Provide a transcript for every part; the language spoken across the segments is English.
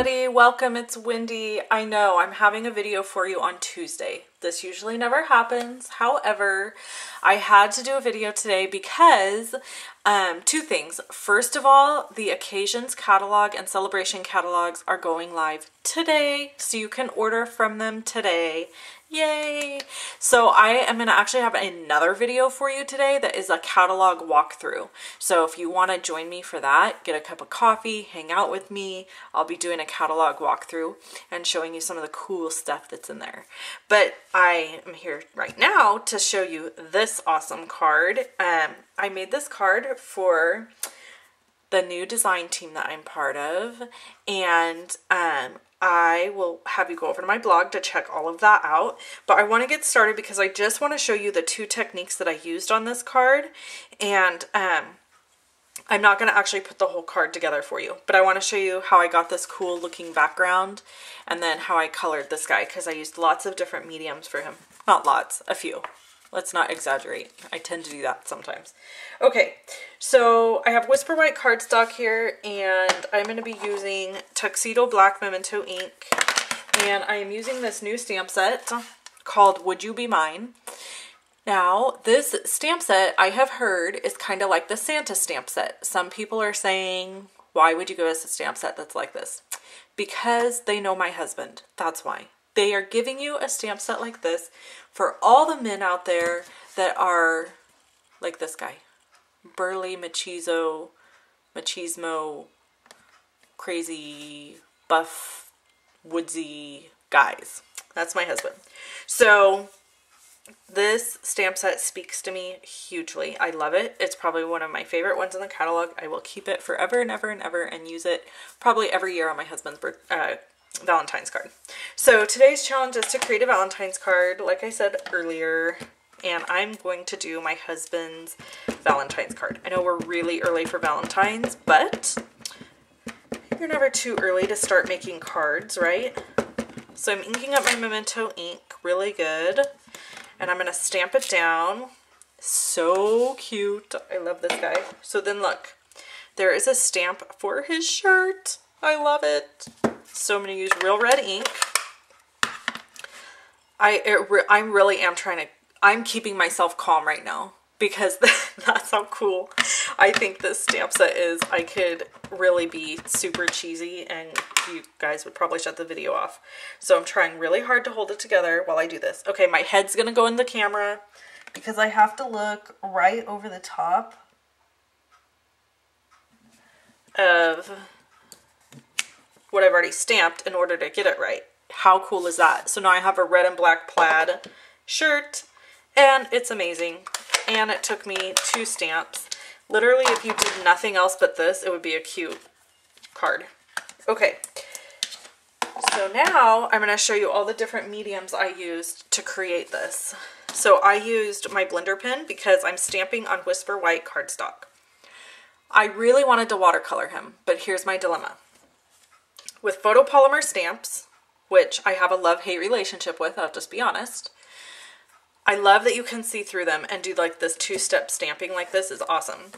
everybody, welcome, it's Wendy. I know I'm having a video for you on Tuesday. This usually never happens. However, I had to do a video today because two things. First of all, the occasions catalog and celebration catalogs are going live today, so you can order from them today. Yay! So I am going to actually have another video for you today that is a catalog walkthrough. So if you want to join me for that, get a cup of coffee, hang out with me. I'll be doing a catalog walkthrough and showing you some of the cool stuff that's in there. But I am here right now to show you this awesome card. I made this card for the new design team that I'm part of, and I will have you go over to my blog to check all of that out. But I want to get started because I just want to show you the two techniques that I used on this card. And I'm not going to actually put the whole card together for you, but I want to show you how I got this cool looking background and then how I colored this guy, because I used lots of different mediums for him. Not lots, a few. Let's not exaggerate. I tend to do that sometimes. Okay, so I have Whisper White cardstock here, and I'm going to be using Tuxedo Black Memento ink, and I am using this new stamp set called Would You Be Mine. Now, this stamp set I have heard is kind of like the Santa stamp set. Some people are saying, why would you give us a stamp set that's like this? Because they know my husband. That's why. They are giving you a stamp set like this for all the men out there that are like this guy. Burly, machismo, crazy, buff, woodsy guys. That's my husband. So this stamp set speaks to me hugely. I love it. It's probably one of my favorite ones in the catalog. I will keep it forever and ever and ever and use it probably every year on my husband's Valentine's card. So today's challenge is to create a Valentine's card, like I said earlier, and I'm going to do my husband's Valentine's card. I know we're really early for Valentine's, but you're never too early to start making cards, right? So I'm inking up my Memento ink really good, and I'm going to stamp it down. So cute. I love this guy. So then look, there is a stamp for his shirt. I love it. So I'm going to use Real Red ink. I'm keeping myself calm right now because that's how cool I think this stamp set is. I could really be super cheesy and you guys would probably shut the video off. So I'm trying really hard to hold it together while I do this. Okay, my head's going to go in the camera because I have to look right over the top of what I've already stamped in order to get it right. How cool is that? So now I have a red and black plaid shirt, and it's amazing. And it took me 2 stamps. Literally, if you did nothing else but this, it would be a cute card. Okay, so now I'm going to show you all the different mediums I used to create this. So I used my blender pen because I'm stamping on Whisper White cardstock. I really wanted to watercolor him, but here's my dilemma. With photopolymer stamps, which I have a love-hate relationship with, I'll just be honest, I love that you can see through them and do like this 2-step stamping like this is awesome.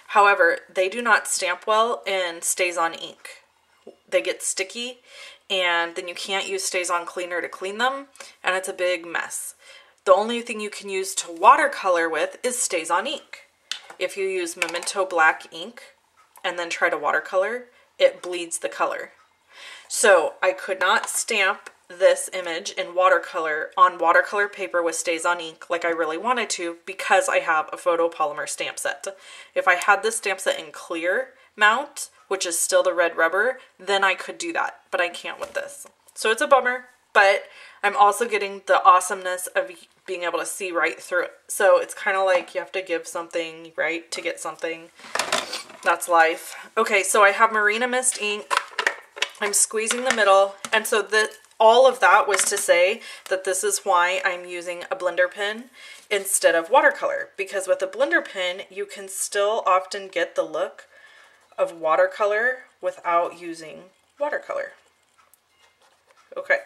However, they do not stamp well in Stays-On ink. They get sticky, and then you can't use Stays-On cleaner to clean them, and it's a big mess. The only thing you can use to watercolor with is Stays-On ink. If you use Memento Black ink and then try to watercolor, it bleeds the color. So I could not stamp this image in watercolor on watercolor paper with Stays-On ink like I really wanted to because I have a photopolymer stamp set. If I had this stamp set in clear mount, which is still the red rubber, then I could do that, but I can't with this. So it's a bummer, but I'm also getting the awesomeness of being able to see right through it. So it's kind of like you have to give something, right, to get something. That's life. Okay, so I have Marina Mist ink. I'm squeezing the middle, and so all of that was to say that this is why I'm using a blender pen instead of watercolor, because with a blender pen you can still often get the look of watercolor without using watercolor. Okay,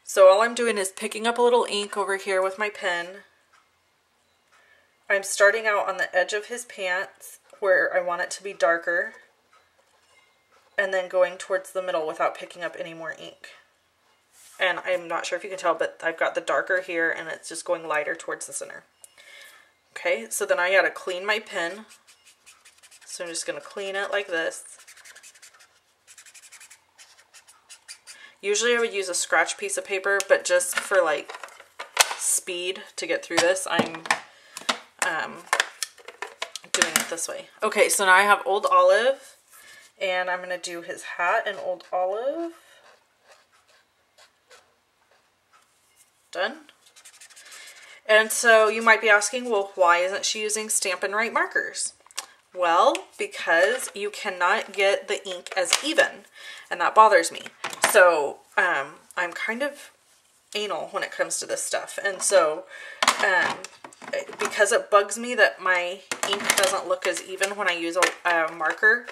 so all I'm doing is picking up a little ink over here with my pen. I'm starting out on the edge of his pants where I want it to be darker. and then going towards the middle without picking up any more ink. And I'm not sure if you can tell, but I've got the darker here and it's just going lighter towards the center. Okay, so then I gotta clean my pen. So I'm just gonna clean it like this. Usually I would use a scratch piece of paper, but just for like speed to get through this, I'm doing it this way. Okay, so now I have Old Olive, and I'm gonna do his hat in Old Olive. Done. And so you might be asking, well, why isn't she using Stampin' Write markers? Well, because you cannot get the ink as even, and that bothers me. So I'm kind of anal when it comes to this stuff, and so because it bugs me that my ink doesn't look as even when I use a marker,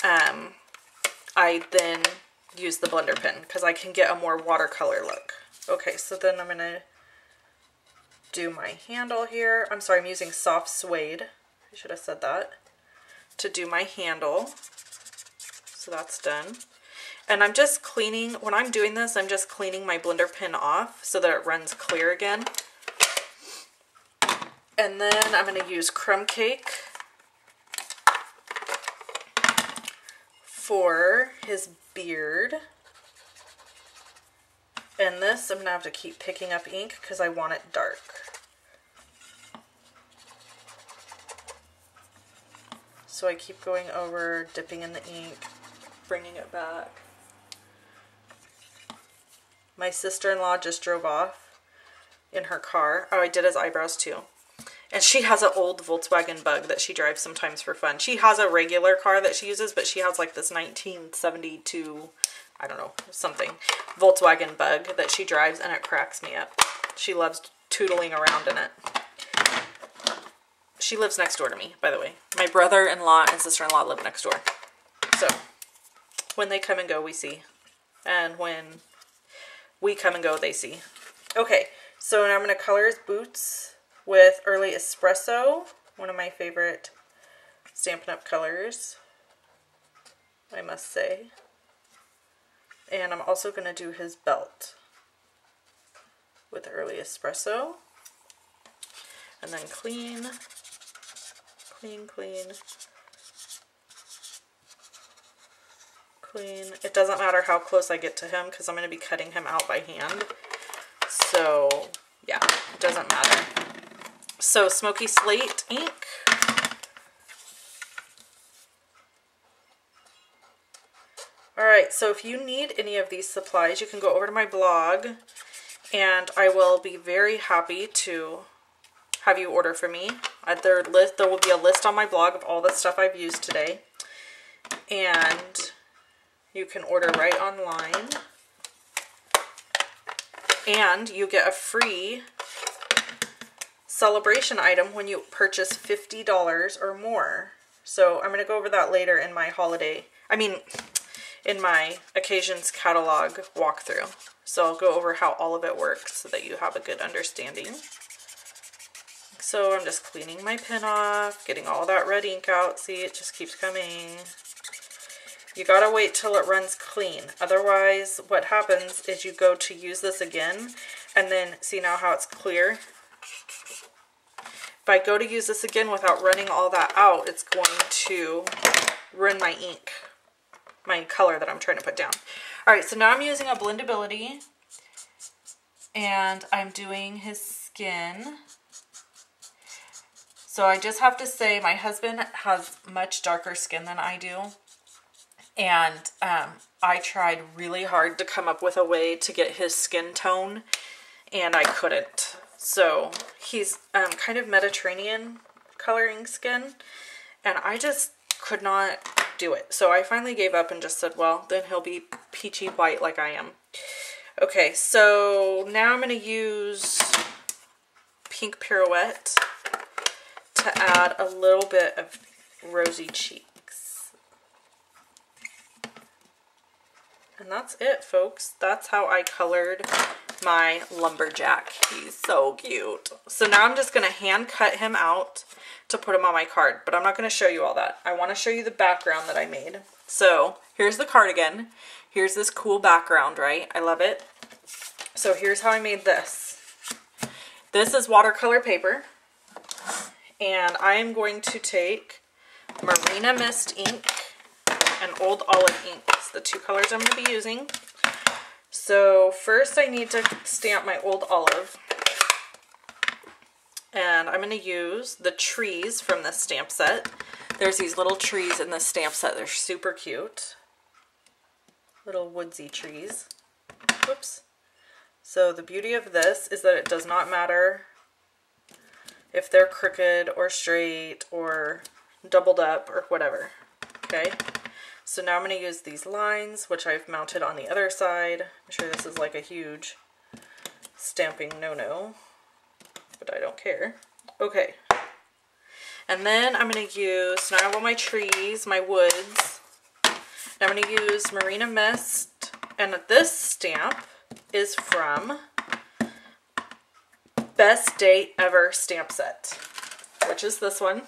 I then use the blender pen because I can get a more watercolor look. Okay, so then I'm gonna do my handle here. I'm sorry, I'm using soft suede. I should have said that. To do my handle. So that's done. And I'm just cleaning, when I'm doing this, I'm just cleaning my blender pen off so that it runs clear again. And then I'm going to use Crumb Cake for his beard. And this, I'm going to have to keep picking up ink because I want it dark. So I keep going over, dipping in the ink, bringing it back. My sister-in-law just drove off in her car. Oh, I did his eyebrows too. And she has an old Volkswagen Bug that she drives sometimes for fun. She has a regular car that she uses, but she has like this 1972, I don't know, something, Volkswagen Bug that she drives, and it cracks me up. She loves tootling around in it. She lives next door to me, by the way. My brother-in-law and sister-in-law live next door. So when they come and go, we see. And when we come and go, they see. Okay, so now I'm going to color his boots with Early Espresso, one of my favorite Stampin' Up! Colors, I must say. And I'm also going to do his belt with Early Espresso. And then clean, clean, clean, clean. It doesn't matter how close I get to him because I'm going to be cutting him out by hand. So yeah, it doesn't matter. So Smoky Slate ink. Alright, so if you need any of these supplies, you can go over to my blog and I will be very happy to have you order from me. There will be a list on my blog of all the stuff I've used today. And you can order right online. And you get a free celebration item when you purchase $50 or more. So I'm going to go over that later in my in my occasions catalog walkthrough. So I'll go over how all of it works so that you have a good understanding. So I'm just cleaning my pen off, getting all that red ink out. See, it just keeps coming. You gotta wait till it runs clean. Otherwise, what happens is you go to use this again, and then see now how it's clear? If I go to use this again without running all that out, it's going to ruin my ink, my color that I'm trying to put down. All right, so now I'm using a blendability, and I'm doing his skin. So I just have to say my husband has much darker skin than I do. And I tried really hard to come up with a way to get his skin tone, and I couldn't. So he's kind of Mediterranean coloring skin, and I just could not do it. So I finally gave up and just said, well, then he'll be peachy white like I am. Okay, so now I'm going to use Pink Pirouette to add a little bit of rosy cheeks. And that's it, folks. That's how I colored my lumberjack. He's so cute. So now I'm just going to hand cut him out to put him on my card, but I'm not going to show you all that. I want to show you the background that I made. So here's the cardigan. Here's this cool background, right? I love it. So here's how I made this. This is watercolor paper, and I am going to take Marina Mist ink and Old Olive ink. It's the two colors I'm going to be using. So first I need to stamp my Old Olive. And I'm going to use the trees from this stamp set. There's these little trees in this stamp set. They're super cute. Little woodsy trees. Whoops. So the beauty of this is that it does not matter if they're crooked or straight or doubled up or whatever. Okay. So now I'm going to use these lines, which I've mounted on the other side. I'm sure this is like a huge stamping no-no, but I don't care. Okay. And then I'm going to use, now I have all my trees, my woods. Now I'm going to use Marina Mist, and this stamp is from Best Day Ever stamp set, which is this one.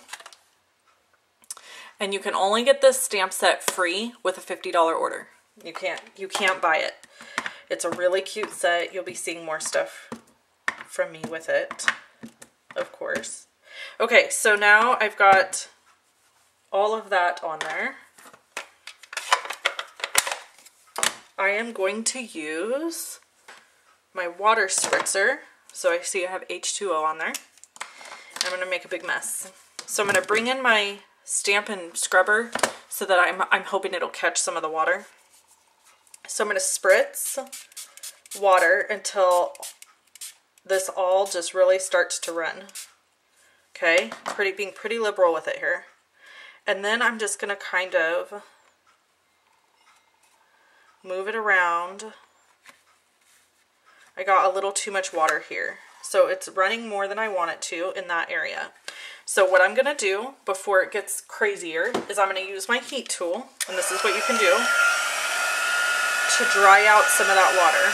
And you can only get this stamp set free with a $50 order. You can't buy it. It's a really cute set. You'll be seeing more stuff from me with it, of course. Okay, so now I've got all of that on there. I am going to use my water spritzer. So I see I have H2O on there. I'm going to make a big mess. So I'm going to bring in my Stampin' Scrubber so that I'm hoping it'll catch some of the water. So I'm going to spritz water until this all just really starts to run. Okay, being pretty liberal with it here. And then I'm just going to kind of move it around. I got a little too much water here. So it's running more than I want it to in that area. So what I'm going to do before it gets crazier is I'm going to use my heat tool, and this is what you can do, to dry out some of that water.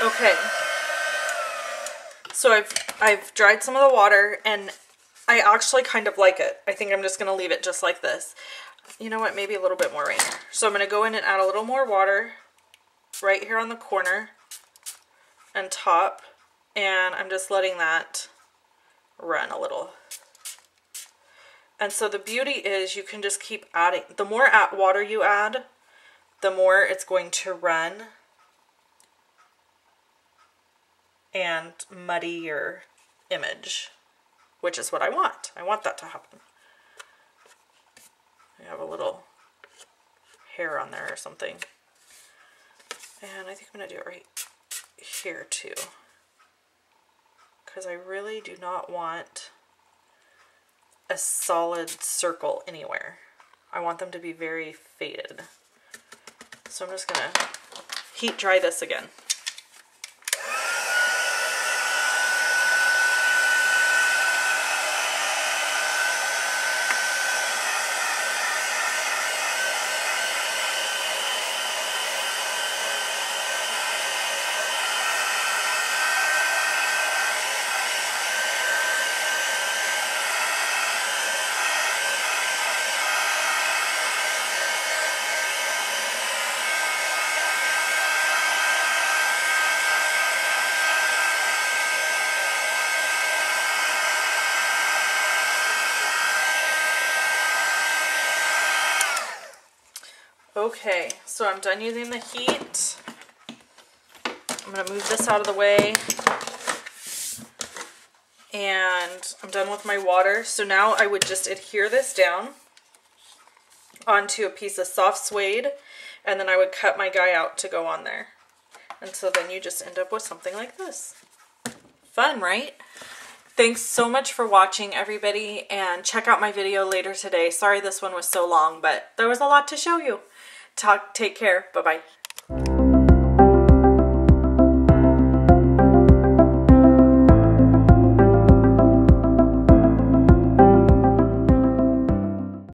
Okay, so I've dried some of the water, and I actually kind of like it. I think I'm just going to leave it just like this. You know what, maybe a little bit more right here. So I'm going to go in and add a little more water right here on the corner and top, and I'm just letting that run a little. And so the beauty is you can just keep adding. The more water you add, the more it's going to run and muddy your image, which is what I want. I want that to happen. I have a little hair on there or something. And I think I'm going to do it right here too, because I really do not want a solid circle anywhere. I want them to be very faded. So I'm just going to heat dry this again. Okay, so I'm done using the heat. I'm going to move this out of the way. And I'm done with my water. So now I would just adhere this down onto a piece of soft suede, and then I would cut my guy out to go on there. And so then you just end up with something like this. Fun, right? Thanks so much for watching, everybody, and check out my video later today. Sorry this one was so long, but there was a lot to show you. Take care. Bye-bye.